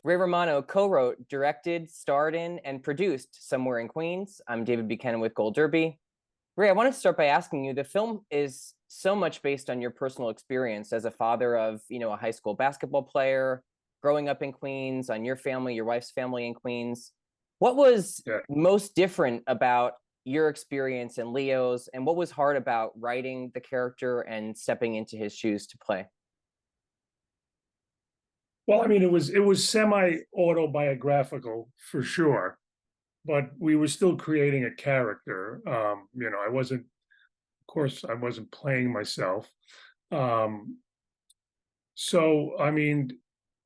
Ray Romano co-wrote, directed, starred in, and produced Somewhere in Queens. I'm David Buchanan with Gold Derby. Ray, I wanted to start by asking you, the film is so much based on your personal experience as a father of, a high school basketball player, growing up in Queens, on your family, your wife's family in Queens. What was Yeah. most different about your experience and Leo's, and what was hard about writing the character and stepping into his shoes to play? Well, I mean, it was semi-autobiographical for sure, but we were still creating a character. I wasn't, of course, I wasn't playing myself. Um, so, I mean,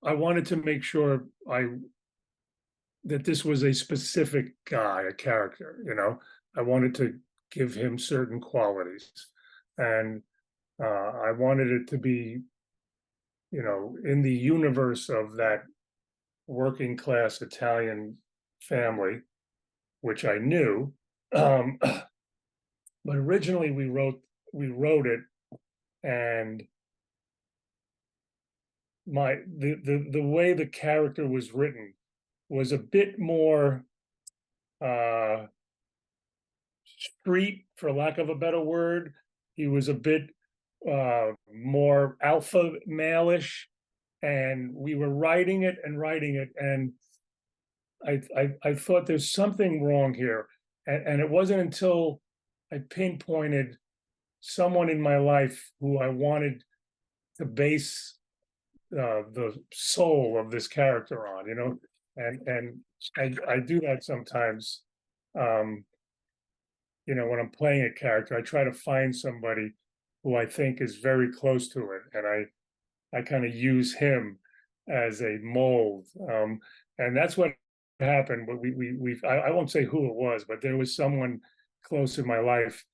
I wanted to make sure that this was a specific guy, a character. I wanted to give him certain qualities, and I wanted it to be, in the universe of that working class Italian family, which I knew. Um, but originally we wrote it, and the way the character was written was a bit more uh street, for lack of a better word. He was a bit more alpha male-ish, and we were writing it, and I thought there's something wrong here, and it wasn't until I pinpointed someone in my life who I wanted to base the soul of this character on, and I do that sometimes. Um, when I'm playing a character, I try to find somebody who I think is very close to it, and I kind of use him as a mold. And that's what happened. But I won't say who it was, but there was someone close in my life,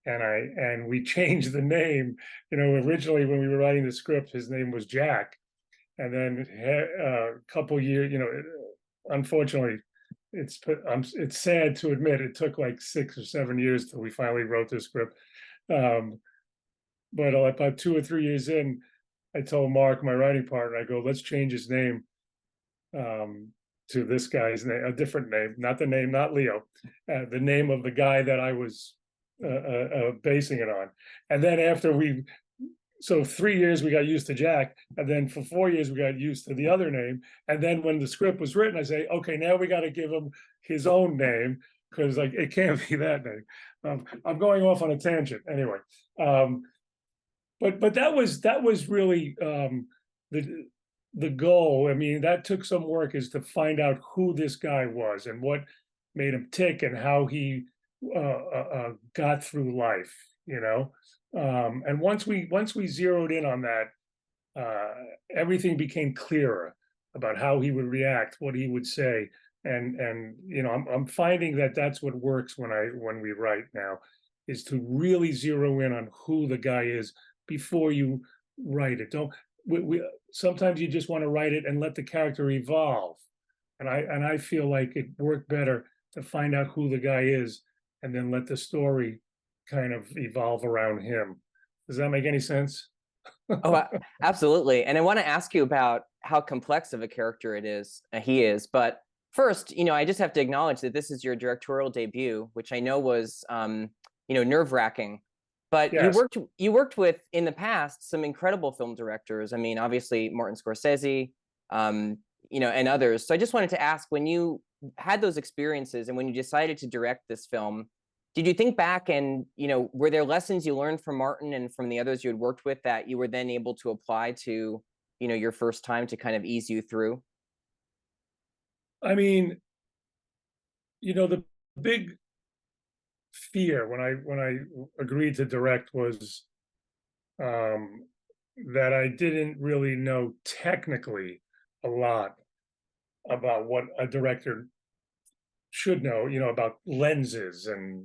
and we changed the name. Originally when we were writing the script, his name was Jack, and then a couple years, unfortunately, it's sad to admit it took like 6 or 7 years till we finally wrote the script. But about 2 or 3 years in, I told Mark, my writing partner, I go, let's change his name to this guy's name, a different name, not Leo, the name of the guy that I was basing it on. And then so 3 years we got used to Jack, and then for 4 years we got used to the other name. And then when the script was written, I say, okay, now we got to give him his own name, because like it can't be that name. I'm going off on a tangent anyway. But that was really the goal. I mean, that took some work, is to find out who this guy was and what made him tick and how he got through life. And once we zeroed in on that, everything became clearer about how he would react, what he would say, and I'm finding that that's what works when we write now, is to really zero in on who the guy is before you write it. Don't we sometimes you just want to write it and let the character evolve, and I feel like it worked better to find out who the guy is and then let the story kind of evolve around him. Does that make any sense? Oh, absolutely. And I want to ask you about how complex of a character he is. But first, I just have to acknowledge that this is your directorial debut, which I know was, nerve-wracking. But Yes. you worked with, in the past, some incredible film directors. I mean, obviously Martin Scorsese, and others. So I just wanted to ask, when you had those experiences and when you decided to direct this film, did you think back and, were there lessons you learned from Martin and from the others you had worked with that you were then able to apply to, your first time to kind of ease you through? I mean, the big fear when I agreed to direct was that I didn't really know technically a lot about what a director should know, about lenses and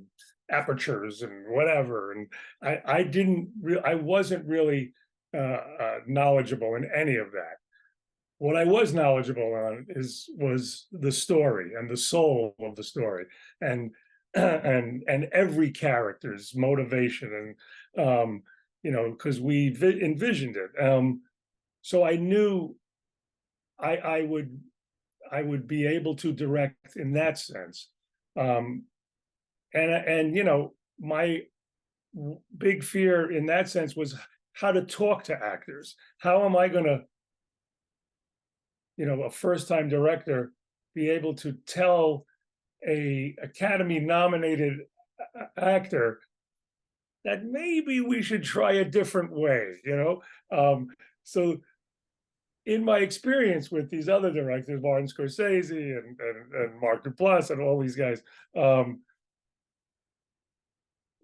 apertures and whatever. And I wasn't really knowledgeable in any of that. What I was knowledgeable on was the story and the soul of the story, and and every character's motivation, and because we envisioned it. So I knew I would I would be able to direct in that sense. And you know, my big fear in that sense was how to talk to actors. How am I going to, you know, a first-time director, be able to tell a Academy nominated actor that maybe we should try a different way, you know? So in my experience with these other directors, Martin Scorsese and Mark Duplass and all these guys,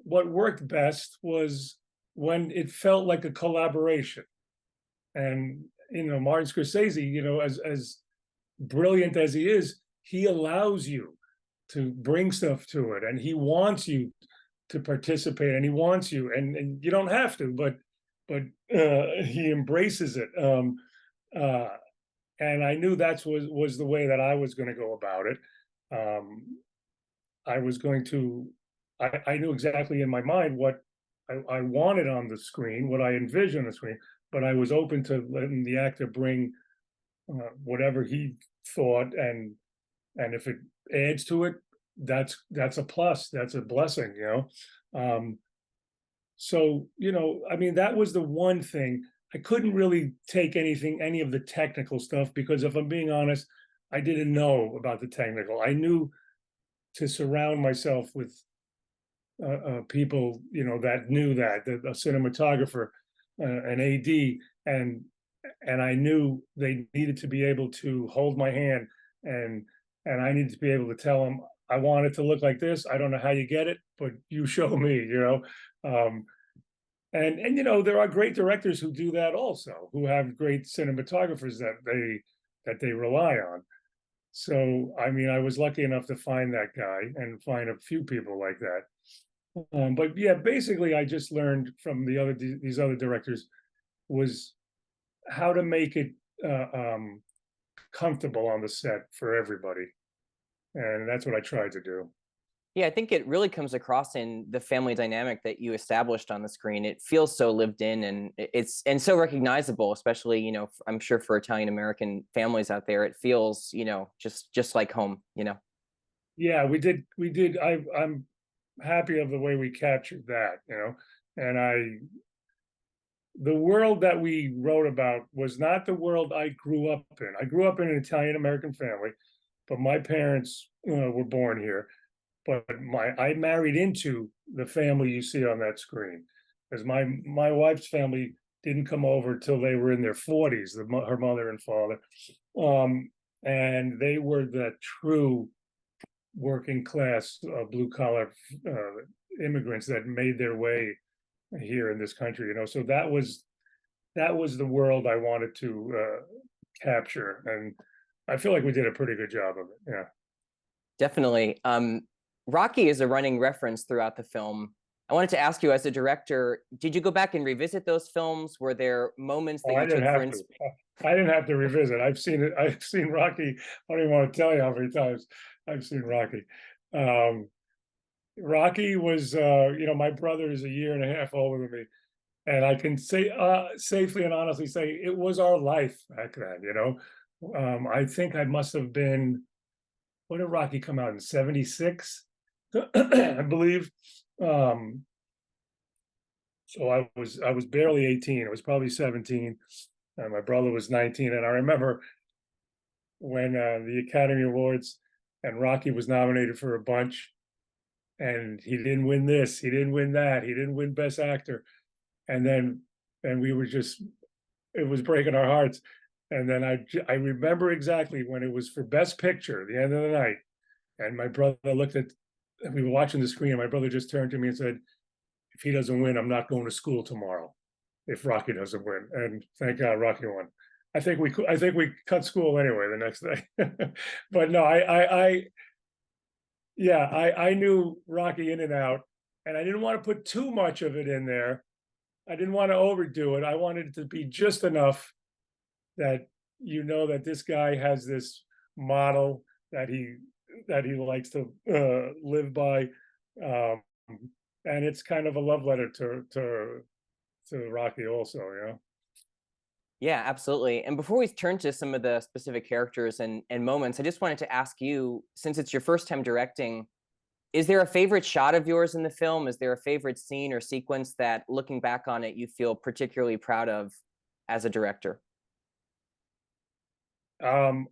what worked best was when it felt like a collaboration. And you know, Martin Scorsese, you know, as brilliant as he is, he allows you to bring stuff to it, and he wants you to participate, and he wants you, and you don't have to, but he embraces it. And I knew that was the way that I was going to go about it. I was going to, I knew exactly in my mind what I wanted on the screen, what I envisioned on the screen, but I was open to letting the actor bring whatever he thought, and if it adds to it, that's a plus, that's a blessing, you know. So you know, I mean, that was the one thing. I couldn't really take any of the technical stuff, because if I'm being honest, I didn't know about the technical. I knew to surround myself with people, you know, that knew that, a cinematographer, an AD, and I knew they needed to be able to hold my hand, and I needed to be able to tell them, I want it to look like this. I don't know how you get it, but you show me, you know. And you know, there are great directors who do that also, who have great cinematographers that they rely on. So I mean, I was lucky enough to find that guy and find a few people like that. But yeah, basically, I just learned from these other directors was how to make it comfortable on the set for everybody, and that's what I tried to do. Yeah, I think it really comes across in the family dynamic that you established on the screen. It feels so lived in, and it's so recognizable, especially, you know, I'm sure for Italian American families out there, it feels, you know, just like home, you know. Yeah, we did. I'm happy of the way we captured that, you know, and the world that we wrote about was not the world I grew up in. I grew up in an Italian American family, but my parents were born here. But I married into the family you see on that screen, because my wife's family didn't come over till they were in their 40s, her mother and father, and they were the true working class, blue collar immigrants that made their way here in this country. You know, so that was the world I wanted to capture, and I feel like we did a pretty good job of it. Yeah. Definitely. Rocky is a running reference throughout the film. I wanted to ask you, as a director, did you go back and revisit those films? Were there moments that Oh, you I didn't took for have to. I didn't have to revisit. I've seen it. I've seen Rocky. I don't even want to tell you how many times I've seen Rocky. Um, Rocky was, you know, my brother is a year and a half older than me, and I can say safely and honestly say it was our life back then. You know, I think I must have been. When did Rocky come out in '76? I believe. Um, so I was barely 18. It was probably 17. And my brother was 19. And I remember when the Academy Awards and Rocky was nominated for a bunch, and he didn't win this, he didn't win that, he didn't win Best Actor, and then we were just, it was breaking our hearts. And then I remember exactly when it was for Best Picture, the end of the night, and my brother looked at, we were watching the screen, and my brother just turned to me and said, "If he doesn't win, I'm not going to school tomorrow. If Rocky doesn't win," and thank God Rocky won. I think we cut school anyway the next day. But no, yeah, I knew Rocky in and out, and I didn't want to put too much of it in there. I didn't want to overdo it. I wanted it to be just enough that you know that this guy has this model that he likes to live by, um, and it's kind of a love letter to Rocky also, you know. Yeah, absolutely. And before we turn to some of the specific characters and moments, I just wanted to ask you, since it's your first time directing, is there a favorite shot of yours in the film? Is there a favorite scene or sequence that, looking back on it, you feel particularly proud of as a director? Um,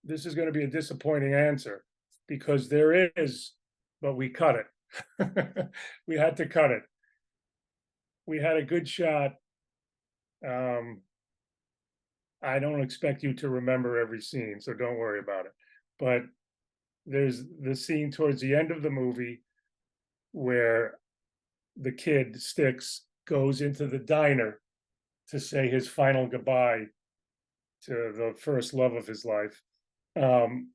this is going to be a disappointing answer because there is, but we cut it. We had to cut it. We had a good shot. Um, I don't expect you to remember every scene, so don't worry about it. But there's the scene towards the end of the movie where the kid Sticks goes into the diner to say his final goodbye to the first love of his life. Um,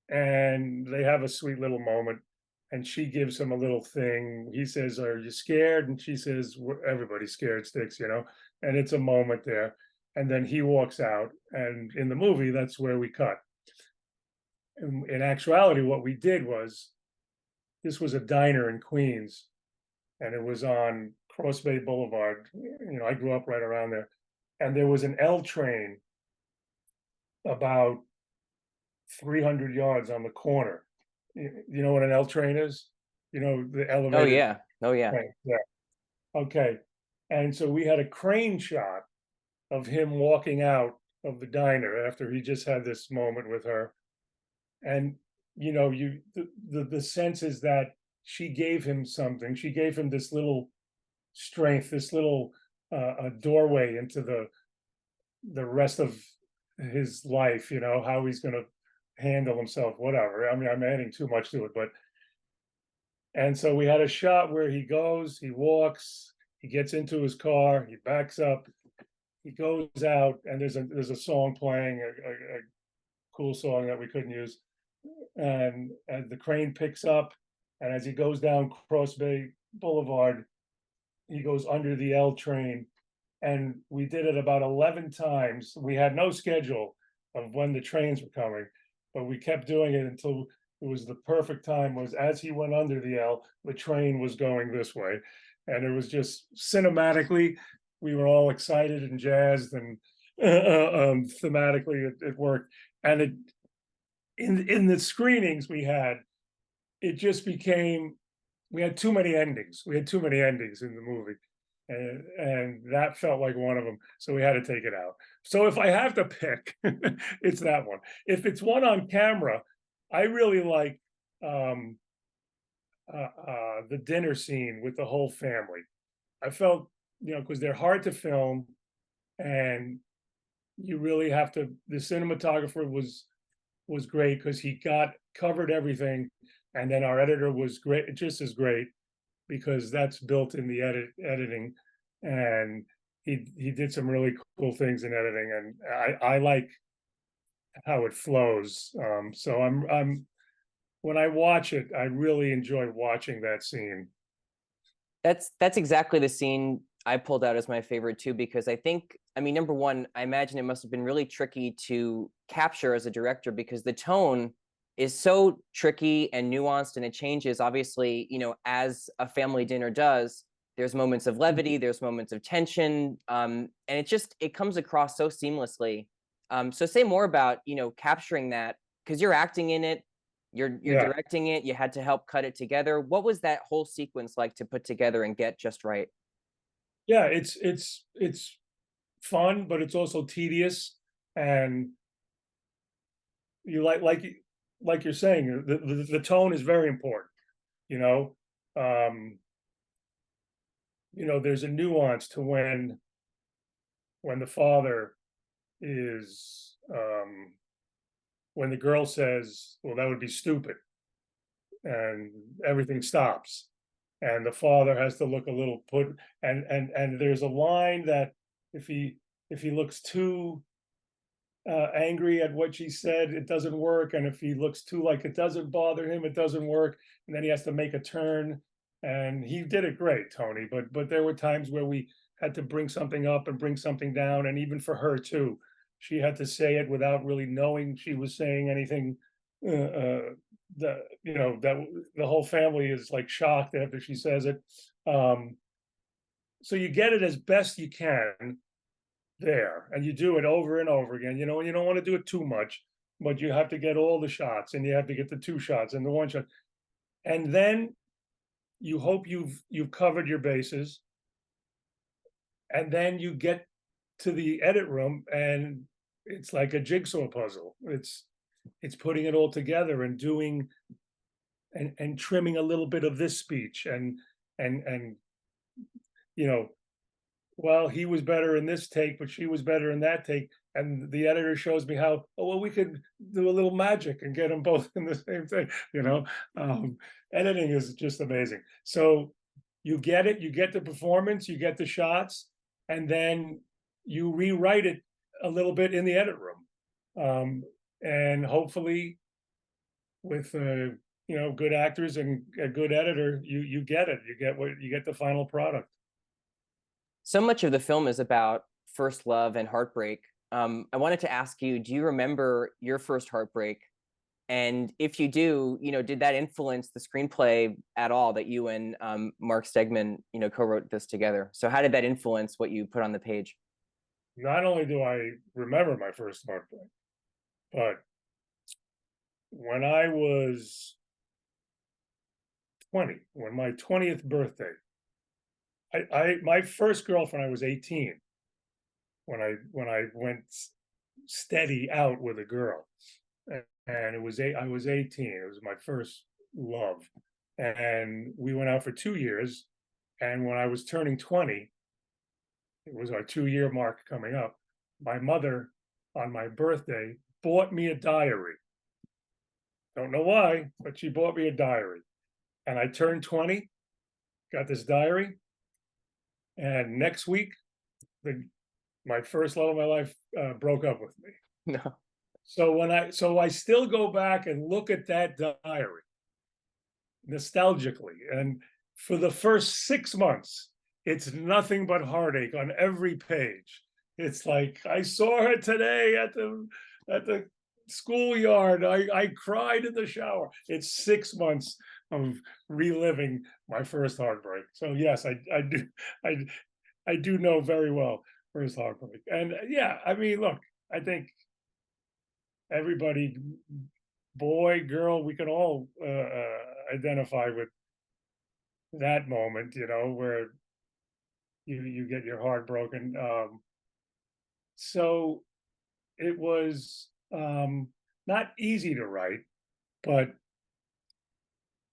and they have a sweet little moment. And she gives him a little thing. He says, "Are you scared?" And she says, Everybody's scared, Sticks, you know." And it's a moment there. And then he walks out. And in the movie, that's where we cut. In actuality, what we did was this was a diner in Queens, and it was on Cross Bay Boulevard. You know, I grew up right around there. And there was an L train about 300 yards on the corner. You know what an L train is? You know, the Oh elevated yeah. Oh yeah. train. Yeah. Okay. And so we had a crane shot of him walking out of the diner after he just had this moment with her. And you know, the sense is that she gave him something. She gave him this little strength, this little a doorway into the rest of his life, you know, how he's going to handle himself, whatever. I mean, I'm adding too much to it, but and so we had a shot where he goes, he walks, he gets into his car, he backs up, he goes out, and there's a song playing, a cool song that we couldn't use, and the crane picks up, and as he goes down Cross Bay Boulevard, he goes under the L train, and we did it about 11 times. We had no schedule of when the trains were coming, but we kept doing it until it was the perfect time. Was as he went under the L, the train was going this way, and it was just cinematically, we were all excited and jazzed, and thematically it worked. And it in the screenings we had, it just became we had too many endings. We had too many endings in the movie, and that felt like one of them. So we had to take it out. So if I have to pick, it's that one. If it's one on camera, I really like um, the dinner scene with the whole family. I felt, you know, because they're hard to film, and you really have to. The cinematographer was great because he got covered everything, and then our editor was great, just as great, because that's built in the editing, and he did some really cool things in editing, and I like how it flows. So I'm when I watch it, I really enjoy watching that scene. That's exactly the scene I pulled out as my favorite too, because I think, I mean, number one, I imagine it must have been really tricky to capture as a director because the tone is so tricky and nuanced and it changes, obviously, you know, as a family dinner does. There's moments of levity, there's moments of tension, and it comes across so seamlessly. So say more about, you know, capturing that because you're acting in it, you're Yeah, directing it, you had to help cut it together. What was that whole sequence like to put together and get just right? yeah, it's fun, but it's also tedious, and you like you're saying, the tone is very important. You know, um, there's a nuance to when the father is when the girl says, "Well, that would be stupid," and everything stops, and the father has to look a little put, and there's a line that if he looks too angry at what she said, it doesn't work. And if he looks too like it doesn't bother him, it doesn't work. And then he has to make a turn. And he did it great, Tony. But there were times where we had to bring something up and bring something down. And even for her too, she had to say it without really knowing she was saying anything. The that the whole family is like shocked after she says it. So you get it as best you can. there, and you do it over and over again, you know, and you don't want to do it too much, but you have to get all the shots, and you have to get the two shots and the one shot, and then you hope you've covered your bases, and then you get to the edit room, and it's like a jigsaw puzzle. It's putting it all together and doing and trimming a little bit of this speech and you know, well, he was better in this take, but she was better in that take. And the editor shows me how, oh, well, we could do a little magic and get them both in the same thing, you know. Um, Editing is just amazing. So you get it, you get the performance, you get the shots, and then you rewrite it a little bit in the edit room. And hopefully with you know, good actors and a good editor, you get it. You get the final product. So much of the film is about first love and heartbreak. I wanted to ask you, do you remember your first heartbreak? And if you do, you know, did that influence the screenplay at all that you and Mark Stegman, you know, co-wrote this together? So how did that influence what you put on the page? Not only do I remember my first heartbreak, but when I was 20, when my 20th birthday, I my first girlfriend, I was 18 when I went steady out with a girl, and I was 18. It was my first love, and we went out for 2 years. And when I was turning 20, it was our 2 year mark coming up. My mother, on my birthday, bought me a diary. Don't know why, but she bought me a diary, and I turned 20, got this diary, and next week, the my first love of my life broke up with me. No. So I still go back and look at that diary nostalgically, and for the first 6 months, it's nothing but heartache on every page. It's like, I saw her today at the schoolyard. I cried in the shower. It's 6 months of reliving my first heartbreak. So yes, I do I I do know very well first heartbreak. And yeah, I mean, look, I think everybody, boy, girl, we can all identify with that moment, you know, where you get your heart broken. So it was not easy to write, but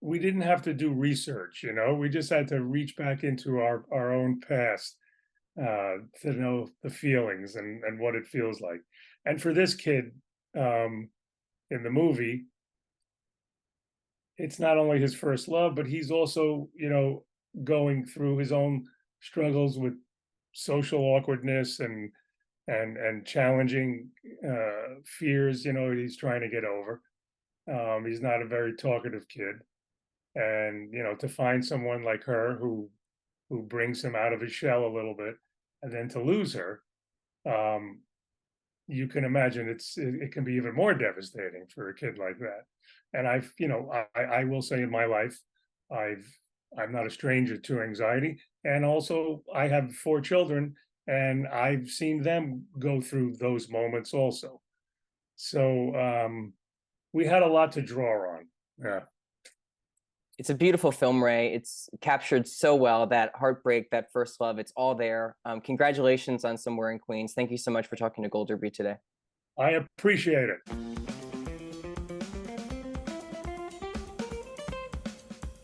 we didn't have to do research, you know. We just had to reach back into our own past to know the feelings and what it feels like. And for this kid, in the movie, it's not only his first love, but he's also, you know, going through his own struggles with social awkwardness and challenging fears, you know, he's trying to get over. He's not a very talkative kid, and you know, to find someone like her who brings him out of his shell a little bit, and then to lose her, um, you can imagine it can be even more devastating for a kid like that. And I've, you know, I will say in my life, I've I'm not a stranger to anxiety, and also I have 4 children, and I've seen them go through those moments also. So we had a lot to draw on. Yeah. It's a beautiful film, Ray. It's captured so well, that heartbreak, that first love, it's all there. Congratulations on Somewhere in Queens. Thank you so much for talking to Gold Derby today. I appreciate it.